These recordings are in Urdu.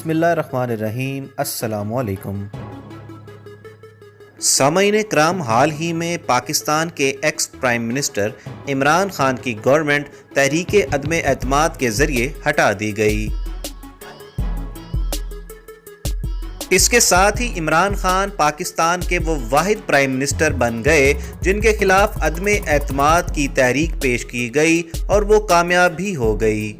بسم اللہ الرحمن الرحیم۔ السلام علیکم سامعین کرام، حال ہی میں پاکستان کے ex prime minister Imran Khan کی گورنمنٹ تحریک عدم اعتماد کے ذریعے ہٹا دی گئی۔ اس کے ساتھ ہی عمران خان پاکستان کے وہ واحد پرائم منسٹر بن گئے جن کے خلاف عدم اعتماد کی تحریک پیش کی گئی اور وہ کامیاب بھی ہو گئی۔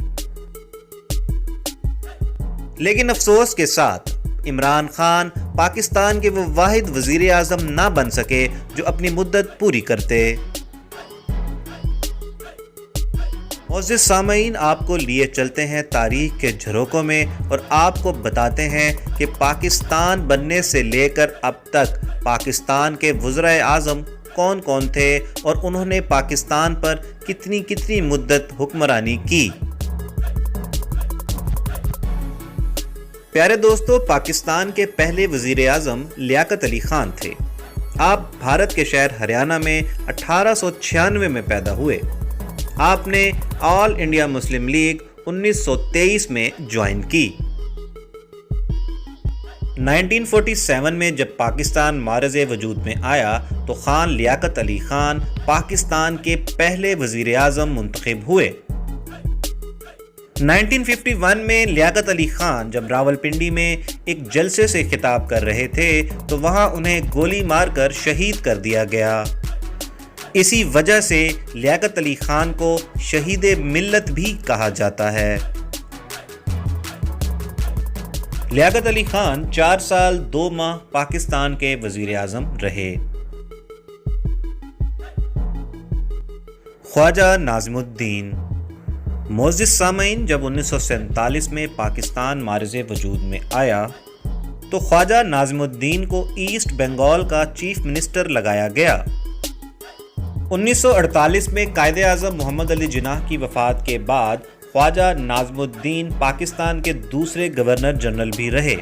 لیکن افسوس کے ساتھ عمران خان پاکستان کے وہ واحد وزیر اعظم نہ بن سکے جو اپنی مدت پوری کرتے۔ معزز سامعین، آپ کو لیے چلتے ہیں تاریخ کے جھروکوں میں اور آپ کو بتاتے ہیں کہ پاکستان بننے سے لے کر اب تک پاکستان کے وزرائے اعظم کون کون تھے اور انہوں نے پاکستان پر کتنی مدت حکمرانی کی۔ پیارے دوستو، پاکستان کے پہلے وزیر اعظم لیاقت علی خان تھے۔ آپ بھارت کے شہر ہریانہ میں 1896 میں پیدا ہوئے۔ آپ نے آل انڈیا مسلم لیگ 1923 میں جوائن کی۔ 1947 میں جب پاکستان معرض وجود میں آیا تو خان لیاقت علی خان پاکستان کے پہلے وزیر اعظم منتخب ہوئے۔ 1951 میں لیاقت علی خان جب راولپنڈی میں ایک جلسے سے خطاب کر رہے تھے تو وہاں انہیں گولی مار کر شہید کر دیا گیا۔ اسی وجہ سے لیاقت علی خان کو شہید ملت بھی کہا جاتا ہے۔ لیاقت علی خان 4 سال 2 ماہ پاکستان کے وزیر اعظم رہے۔ خواجہ ناظم الدین۔ معزز سامعین، جب 1947 میں پاکستان معرض وجود میں آیا تو خواجہ ناظم الدین کو ایسٹ بنگال کا چیف منسٹر لگایا گیا۔ 1948 میں قائد اعظم محمد علی جناح کی وفات کے بعد خواجہ ناظم الدین پاکستان کے دوسرے گورنر جنرل بھی رہے،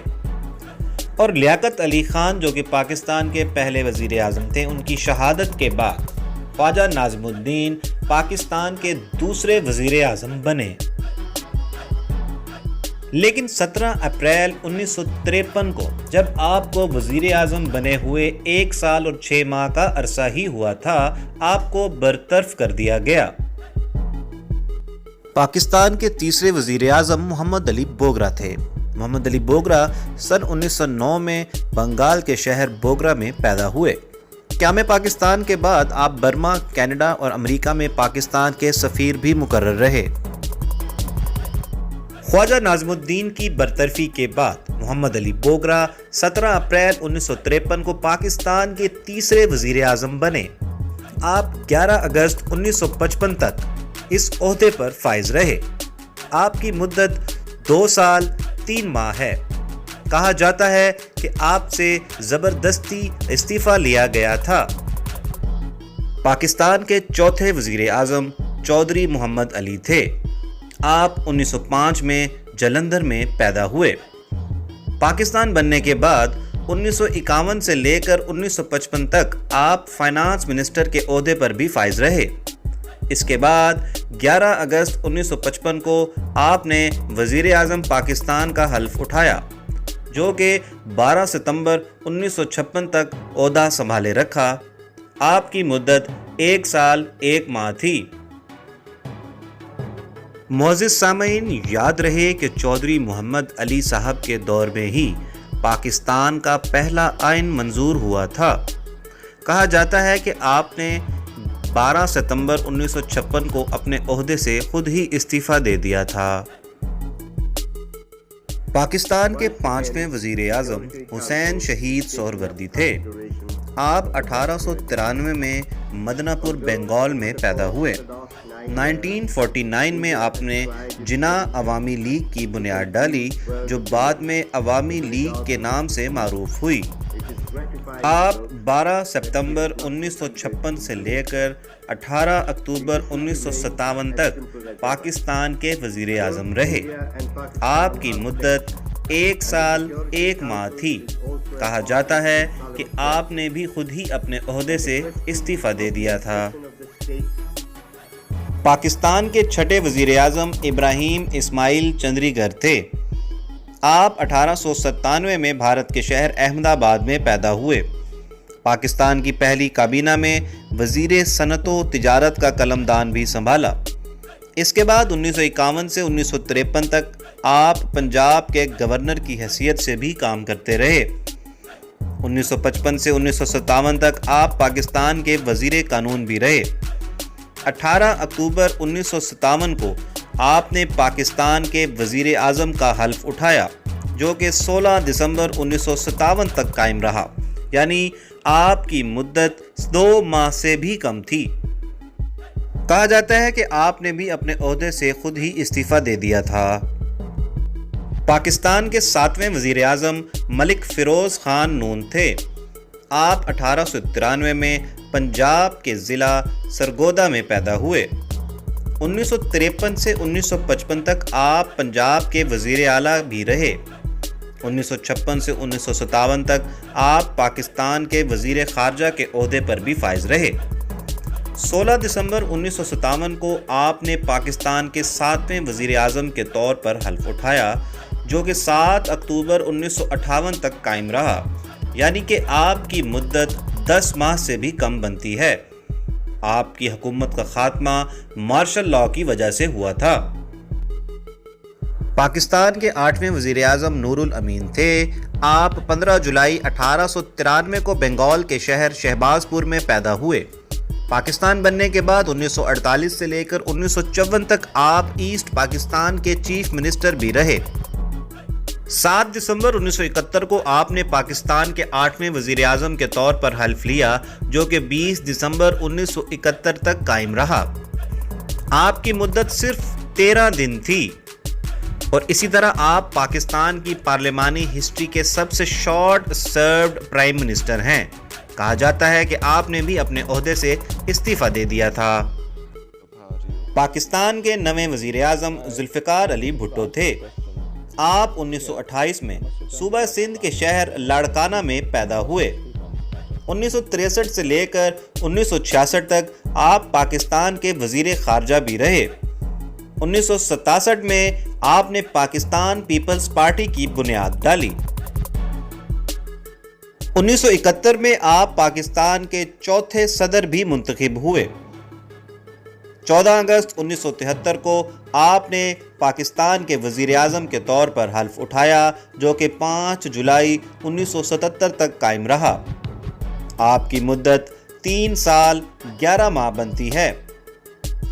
اور لیاقت علی خان جو کہ پاکستان کے پہلے وزیر اعظم تھے، ان کی شہادت کے بعد خواجہ ناظم الدین پاکستان کے دوسرے وزیر اعظم بنے۔ لیکن 17 اپریل 1953 کو جب آپ کو وزیر اعظم بنے ہوئے 1 سال اور 6 ماہ کا عرصہ ہی ہوا تھا، آپ کو برطرف کر دیا گیا۔ پاکستان کے تیسرے وزیر اعظم محمد علی بوگرا تھے۔ محمد علی بوگرا سن 1909 میں بنگال کے شہر بوگرا میں پیدا ہوئے۔ قیام پاکستان کے بعد آپ برما، کینیڈا اور امریکہ میں پاکستان کے سفیر بھی مقرر رہے۔ خواجہ ناظم الدین کی برطرفی کے بعد محمد علی بوگرا 17 اپریل 1953 کو پاکستان کے تیسرے وزیر اعظم بنے۔ آپ 11 اگست 1955 تک اس عہدے پر فائز رہے۔ آپ کی مدت 2 سال 3 ماہ ہے۔ کہا جاتا ہے کہ آپ سے زبردستی استعفیٰ لیا گیا تھا۔ پاکستان کے چوتھے وزیر اعظم چودھری محمد علی تھے۔ آپ 1905 میں جلندھر میں پیدا ہوئے۔ پاکستان بننے کے بعد 1951 سے لے کر 1955 تک آپ فائنانس منسٹر کے عہدے پر بھی فائز رہے۔ اس کے بعد 11 اگست 1955 کو آپ نے وزیر اعظم پاکستان کا حلف اٹھایا، جو کہ 12 ستمبر 1956 تک عہدہ سنبھالے رکھا۔ آپ کی مدت 1 سال 1 ماہ تھی۔ معزز سامعین، یاد رہے کہ چودھری محمد علی صاحب کے دور میں ہی پاکستان کا پہلا آئین منظور ہوا تھا۔ کہا جاتا ہے کہ آپ نے 12 ستمبر 1956 کو اپنے عہدے سے خود ہی استعفیٰ دے دیا تھا۔ پاکستان کے 5ویں وزیر اعظم حسین شہید سہروردی تھے۔ آپ 1893 میں مدنہ پور بنگال میں پیدا ہوئے۔ 1949 میں آپ نے جناح عوامی لیگ کی بنیاد ڈالی، جو بعد میں عوامی لیگ کے نام سے معروف ہوئی۔ آپ 12 ستمبر 1956 سے لے کر 18 اکتوبر 1957 تک پاکستان کے وزیر اعظم رہے۔ آپ کی مدت 1 سال 1 ماہ تھی۔ کہا جاتا ہے کہ آپ نے بھی خود ہی اپنے عہدے سے استعفیٰ دے دیا تھا۔ پاکستان کے چھٹے وزیر اعظم ابراہیم اسماعیل چندری گر تھے۔ آپ 1897 میں بھارت کے شہر احمد آباد میں پیدا ہوئے۔ پاکستان کی پہلی کابینہ میں وزیر صنعت و تجارت کا قلمدان بھی سنبھالا۔ اس کے بعد 1951 سے 1953 تک آپ پنجاب کے گورنر کی حیثیت سے بھی کام کرتے رہے۔ 1955 سے 1957 تک آپ پاکستان کے وزیر قانون بھی رہے۔ 18 اکتوبر 1957 کو آپ نے پاکستان کے وزیر اعظم کا حلف اٹھایا، جو کہ 16 دسمبر 1957 تک قائم رہا، یعنی آپ کی مدت 2 ماہ سے بھی کم تھی۔ کہا جاتا ہے کہ آپ نے بھی اپنے عہدے سے خود ہی استعفیٰ دے دیا تھا۔ پاکستان کے 7ویں وزیر اعظم ملک فیروز خان نون تھے۔ آپ 1893 میں پنجاب کے ضلع سرگودا میں پیدا ہوئے۔ 1953 سے 1955 تک آپ پنجاب کے وزیر اعلیٰ بھی رہے۔ 1956 سے 1957 تک آپ پاکستان کے وزیر خارجہ کے عہدے پر بھی فائز رہے۔ 16 دسمبر 1957 کو آپ نے پاکستان کے 7ویں وزیر اعظم کے طور پر حلف اٹھایا، جو کہ 7 اکتوبر 1958 تک قائم رہا، یعنی کہ آپ کی مدت 10 ماہ سے بھی کم بنتی ہے۔ آپ کی حکومت کا خاتمہ مارشل لاء کی وجہ سے ہوا تھا۔ پاکستان کے 8ویں وزیر اعظم نور الامین تھے۔ آپ 15 جولائی 1893 کو بنگال کے شہر شہباز پور میں پیدا ہوئے۔ پاکستان بننے کے بعد 1948 سے لے کر 1954 تک آپ ایسٹ پاکستان کے چیف منسٹر بھی رہے۔ 7 دسمبر 1971 کو آپ نے پاکستان کے 8ویں وزیر اعظم کے طور پر حلف لیا، جو کہ 20 دسمبر 1971 تک قائم رہا۔ آپ کی مدت صرف 13 دن تھی، اور اسی طرح آپ پاکستان کی پارلیمانی ہسٹری کے سب سے شارٹ سروڈ پرائم منسٹر ہیں۔ کہا جاتا ہے کہ آپ نے بھی اپنے عہدے سے استعفیٰ دے دیا تھا۔ پاکستان کے 9ویں وزیر اعظم ذوالفقار علی بھٹو تھے۔ آپ 1928 میں صوبہ سندھ کے شہر لاڑکانہ میں پیدا ہوئے۔ 1963 سے لے کر 1966 تک آپ پاکستان کے وزیر خارجہ بھی رہے۔ 1967 میں آپ نے پاکستان پیپلز پارٹی کی بنیاد ڈالی۔ 1971 میں آپ پاکستان کے 4تھے صدر بھی منتخب ہوئے۔ 14 اگست 1973 کو آپ نے پاکستان کے وزیر اعظم کے طور پر حلف اٹھایا، جو کہ 5 جولائی 1977 تک قائم رہا۔ آپ کی مدت 3 سال 11 ماہ بنتی ہے۔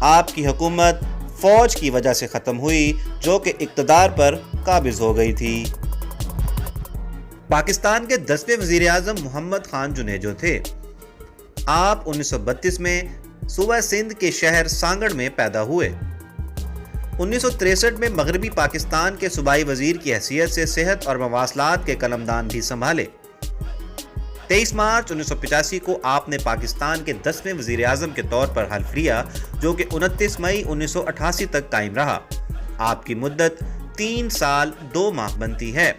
آپ کی حکومت فوج کی وجہ سے ختم ہوئی، جو کہ اقتدار پر قابض ہو گئی تھی۔ پاکستان کے 10ویں وزیر اعظم محمد خان جنیجو تھے۔ آپ 1932 میں صوبہ سندھ کے شہر سانگڑ میں پیدا ہوئے۔ 1963 میں مغربی پاکستان کے صوبائی وزیر کی حیثیت سے صحت اور مواصلات کے قلمدان بھی سنبھالے۔ 23 مارچ 1985 کو آپ نے پاکستان کے 10ویں وزیر اعظم کے طور پر حلف لیا، جو کہ 29 مئی 1988 تک قائم رہا۔ آپ کی مدت 3 سال 2 ماہ بنتی ہے۔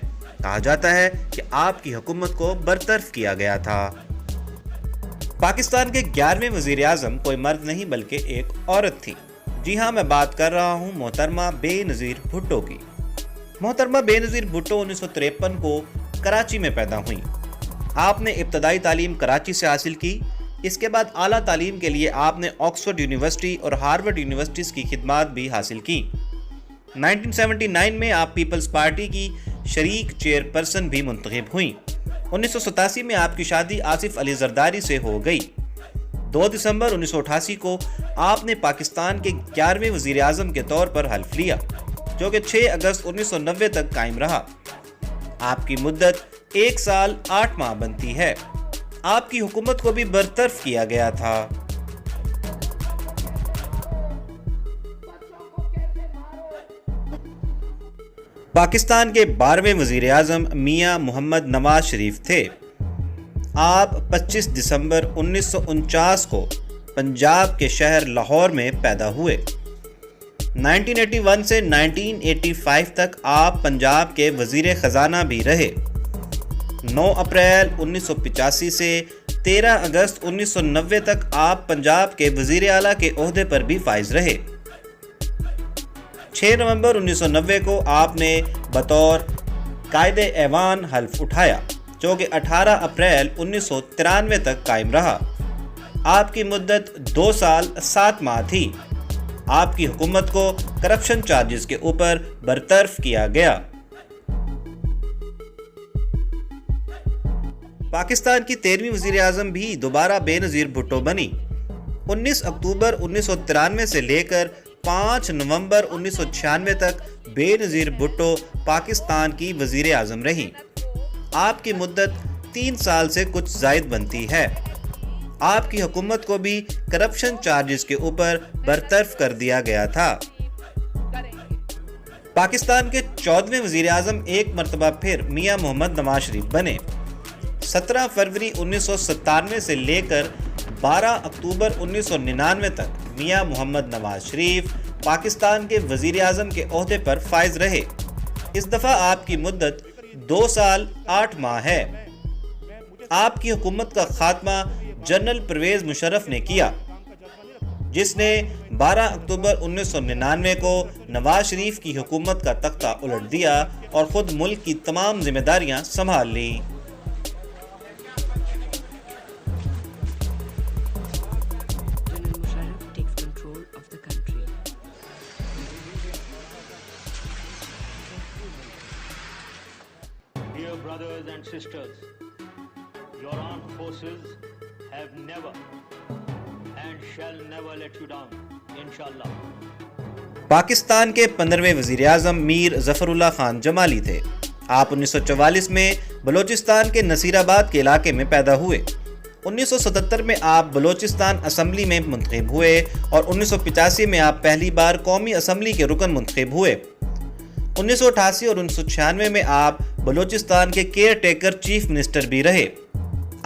کہا جاتا ہے کہ آپ کی حکومت کو برطرف کیا گیا تھا۔ پاکستان کے 11ویں وزیر اعظم کوئی مرد نہیں بلکہ ایک عورت تھی۔ جی ہاں، میں بات کر رہا ہوں محترمہ بے نظیر بھٹو کی۔ محترمہ بے نظیر بھٹو 1953 کو کراچی میں پیدا ہوئیں۔ آپ نے ابتدائی تعلیم کراچی سے حاصل کی۔ اس کے بعد اعلیٰ تعلیم کے لیے آپ نے آکسفورڈ یونیورسٹی اور ہارورڈ یونیورسٹیز کی خدمات بھی حاصل کی۔ 1979 میں آپ پیپلز پارٹی کی شریک چیئرپرسن بھی منتخب ہوئیں۔ 1987 میں آپ کی شادی آصف علی زرداری سے ہو گئی۔ 2 دسمبر 1988 کو آپ نے پاکستان کے 11ویں وزیر اعظم کے طور پر حلف لیا، جو کہ 6 اگست 1990 تک قائم رہا۔ آپ کی مدت 1 سال 8 ماہ بنتی ہے۔ آپ کی حکومت کو بھی برطرف کیا گیا تھا۔ پاکستان کے 12ویں وزیر اعظم میاں محمد نواز شریف تھے۔ آپ 25 دسمبر 1949 کو پنجاب کے شہر لاہور میں پیدا ہوئے۔ 1981 سے 1985 تک آپ پنجاب کے وزیر خزانہ بھی رہے۔ 9 اپریل 1985 سے 13 اگست 1990 تک آپ پنجاب کے وزیر اعلیٰ کے عہدے پر بھی فائز رہے۔ 6 نومبر 1990 کو آپ نے بطور قائد ایوان حلف اٹھایا جو کہ 18 اپریل 1993 تک قائم رہا۔ آپ کی مدت 2 سال 7 ماہ تھی۔ آپ کی حکومت کو کرپشن چارجز کے اوپر برطرف کیا گیا۔ پاکستان کی 13ویں وزیر اعظم بھی دوبارہ بے نظیر بھٹو بنی۔ 19 اکتوبر 1993 سے لے کر 5 نومبر 1996 تک بے نظیر بھٹو پاکستان کی وزیر اعظم رہی۔ آپ کی مدت 3 سال سے کچھ زائد بنتی ہے۔ آپ کی حکومت کو بھی کرپشن چارجز کے اوپر برطرف کر دیا گیا تھا۔ پاکستان کے 14ویں وزیر اعظم ایک مرتبہ پھر میاں محمد نواز شریف بنے۔ 17 فروری 1997 سے لے کر 12 اکتوبر 1999 تک میاں محمد نواز شریف پاکستان کے وزیر اعظم کے عہدے پر فائز رہے۔ اس دفعہ آپ کی مدت 2 سال 8 ماہ ہے۔ آپ کی حکومت کا خاتمہ جنرل پرویز مشرف نے کیا، جس نے 12 اکتوبر 1999 کو نواز شریف کی حکومت کا تختہ الٹ دیا اور خود ملک کی تمام ذمہ داریاں سنبھال لیں۔ Dear brothers and sisters, your armed forces have never and shall never let you down, inshallah. Pakistan کے 15ویں وزیر اعظم میر ظفر اللہ خان جمالی تھے۔ آپ 1944 میں بلوچستان کے نصیر آباد کے علاقے میں پیدا ہوئے۔ 1977 میں آپ بلوچستان اسمبلی میں منتخب ہوئے اور 1985 میں آپ پہلی بار قومی اسمبلی کے رکن منتخب ہوئے۔ 1988 اور 1996 میں آپ بلوچستان کے کیئر ٹیکر چیف منسٹر بھی رہے۔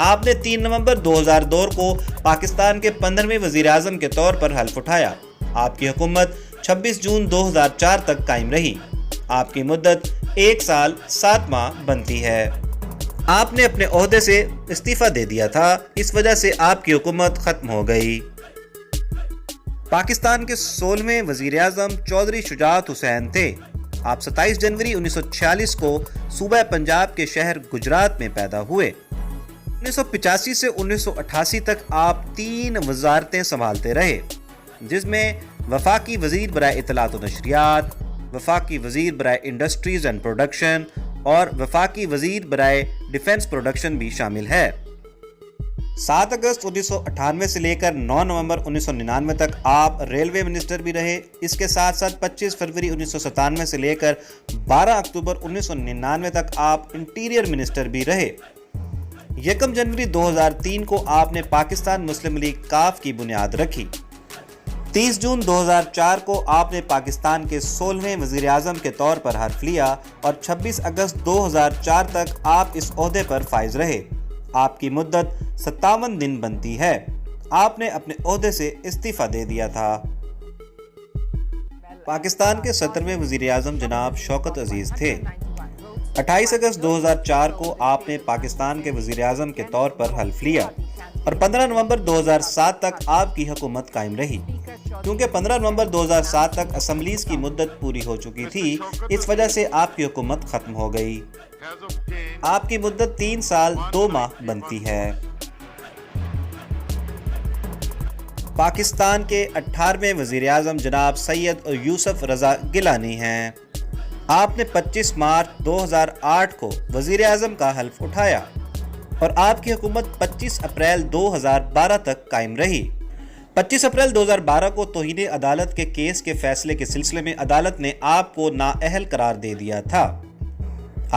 آپ نے 3 نومبر 2002 کو پاکستان کے 15ویں وزیر اعظم کے طور پر حلف اٹھایا۔ آپ کی حکومت 26 جون 2004 تک قائم رہی۔ آپ کی مدت 1 سال 7 ماہ بنتی ہے۔ آپ نے اپنے عہدے سے استعفیٰ دے دیا تھا، اس وجہ سے آپ کی حکومت ختم ہو گئی۔ پاکستان کے 16ویں وزیر اعظم چودھری شجاعت حسین تھے۔ آپ 27 جنوری 1946 کو صوبہ پنجاب کے شہر گجرات میں پیدا ہوئے۔ 1985 سے 1988 تک آپ 3 وزارتیں سنبھالتے رہے، جس میں وفاقی وزیر برائے اطلاعات و نشریات، وفاقی وزیر برائے انڈسٹریز اینڈ پروڈکشن اور وفاقی وزیر برائے ڈیفنس پروڈکشن بھی شامل ہے۔ 7 اگست 1998 سے لے کر 9 نومبر 1999 تک آپ ریلوے منسٹر بھی رہے۔ اس کے ساتھ ساتھ 25 فروری 1997 سے لے کر 12 اکتوبر 1999 تک آپ انٹیریئر منسٹر بھی رہے۔ 1 جنوری 2003 کو آپ نے پاکستان مسلم لیگ کاف کی بنیاد رکھی۔ 30 جون 2004 کو آپ نے پاکستان کے 16ویں وزیر اعظم کے طور پر حلف لیا اور 26 اگست 2004 تک آپ اس عہدے پر فائز رہے۔ آپ کی مدت 57 دن بنتی ہے۔ آپ نے اپنے عہدے سے استعفیٰ دے دیا تھا۔ پاکستان کے 17ویں وزیر اعظم جناب شوکت عزیز تھے۔ 28 اگست 2004 کو آپ نے پاکستان کے وزیر اعظم کے طور پر حلف لیا اور 15 نومبر 2007 تک آپ کی حکومت قائم رہی۔ کیونکہ 15 نومبر 2007 تک اسمبلیز کی مدت پوری ہو چکی تھی، اس وجہ سے آپ کی حکومت ختم ہو گئی۔ آپ کی مدت 3 سال 2 ماہ بنتی ہے۔ پاکستان کے 18ویں وزیر اعظم جناب سید یوسف رضا گیلانی ہیں۔ آپ نے 25 مارچ 2008 کو وزیر اعظم کا حلف اٹھایا اور آپ کی حکومت 25 اپریل 2012 تک قائم رہی۔ 25 اپریل 2012 کو توہین عدالت کے کیس کے فیصلے کے سلسلے میں عدالت نے آپ کو نااہل قرار دے دیا تھا۔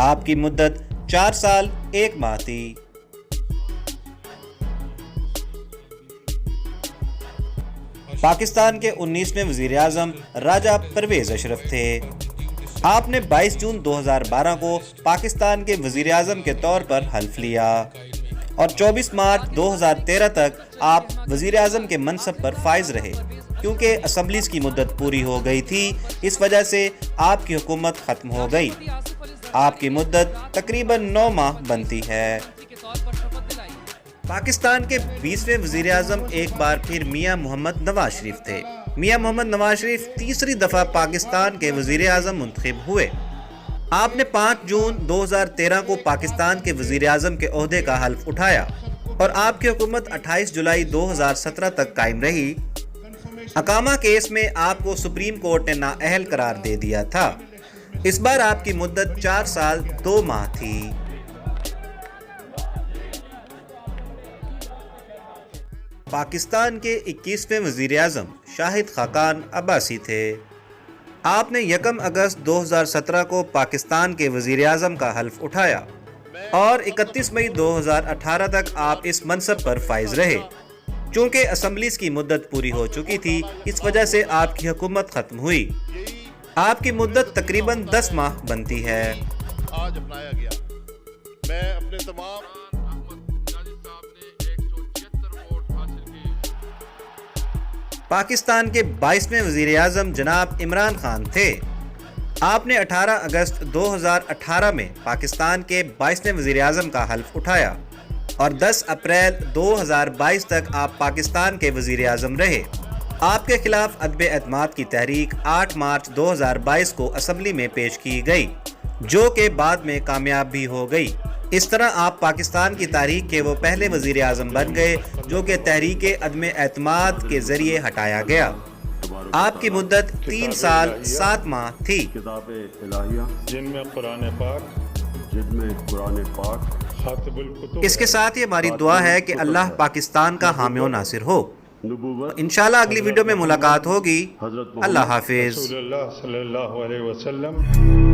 آپ کی مدت 4 سال 1 ماہ تھی۔ پاکستان کے 19ویں وزیر اعظم راجہ پرویز اشرف تھے۔ آپ نے 22 جون 2012 کو پاکستان کے وزیر اعظم کے طور پر حلف لیا اور 24 مارچ 2013 تک آپ وزیر اعظم کے منصب پر فائز رہے۔ کیونکہ اسمبلیز کی مدت پوری ہو گئی تھی، اس وجہ سے آپ کی حکومت ختم ہو گئی۔ آپ کی مدت تقریباً 9 ماہ بنتی ہے۔ پاکستان کے 20ویں وزیر اعظم ایک بار پھر میاں محمد نواز شریف تھے۔ میاں محمد نواز شریف تیسری دفعہ پاکستان کے وزیر اعظم منتخب ہوئے۔ آپ نے 5 جون 2013 کو پاکستان کے وزیر اعظم کے عہدے کا حلف اٹھایا اور آپ کی حکومت 28 جولائی 2017 تک قائم رہی۔ اقامہ کیس میں آپ کو سپریم کورٹ نے نااہل قرار دے دیا تھا۔ اس بار آپ کی مدت 4 سال 2 ماہ تھی۔ پاکستان کے 21ویں وزیر اعظم شاہد خاقان عباسی تھے۔ آپ نے 1 اگست 2017 کو پاکستان کے وزیر اعظم کا حلف اٹھایا اور 31 مئی 2018 تک آپ اس منصب پر فائز رہے۔ چونکہ اسمبلیز کی مدت پوری ہو چکی تھی، اس وجہ سے آپ کی حکومت ختم ہوئی۔ آپ کی مدت تقریباً 10 ماہ بنتی ہے۔ آج اپنایا گیا۔ میں اپنے تمام پاکستان کے 22ویں وزیر اعظم جناب عمران خان تھے۔ آپ نے 18 اگست 2018 میں پاکستان کے 22ویں وزیر اعظم کا حلف اٹھایا اور 10 اپریل 2022 تک آپ پاکستان کے وزیر اعظم رہے۔ آپ کے خلاف عدم اعتماد کی تحریک 8 مارچ 2022 کو اسمبلی میں پیش کی گئی، جو کہ بعد میں کامیاب بھی ہو گئی۔ اس طرح آپ پاکستان کی تاریخ کے وہ پہلے وزیر اعظم بن گئے جو کہ تحریک عدم اعتماد کے ذریعے ہٹایا گیا۔ آپ کی مدت 3 سال 7 ماہ تھی۔ کتاب الہیہ جن میں قرآن پاک خاتم الکتب۔ اس کے ساتھ ہی ہماری دعا ہے کہ اللہ پاکستان کا حامی و ناصر ہو۔ نبوت انشاءاللہ اگلی ویڈیو میں ملاقات ہوگی۔ اللہ حافظ۔ رسول اللہ صلی اللہ علیہ وسلم۔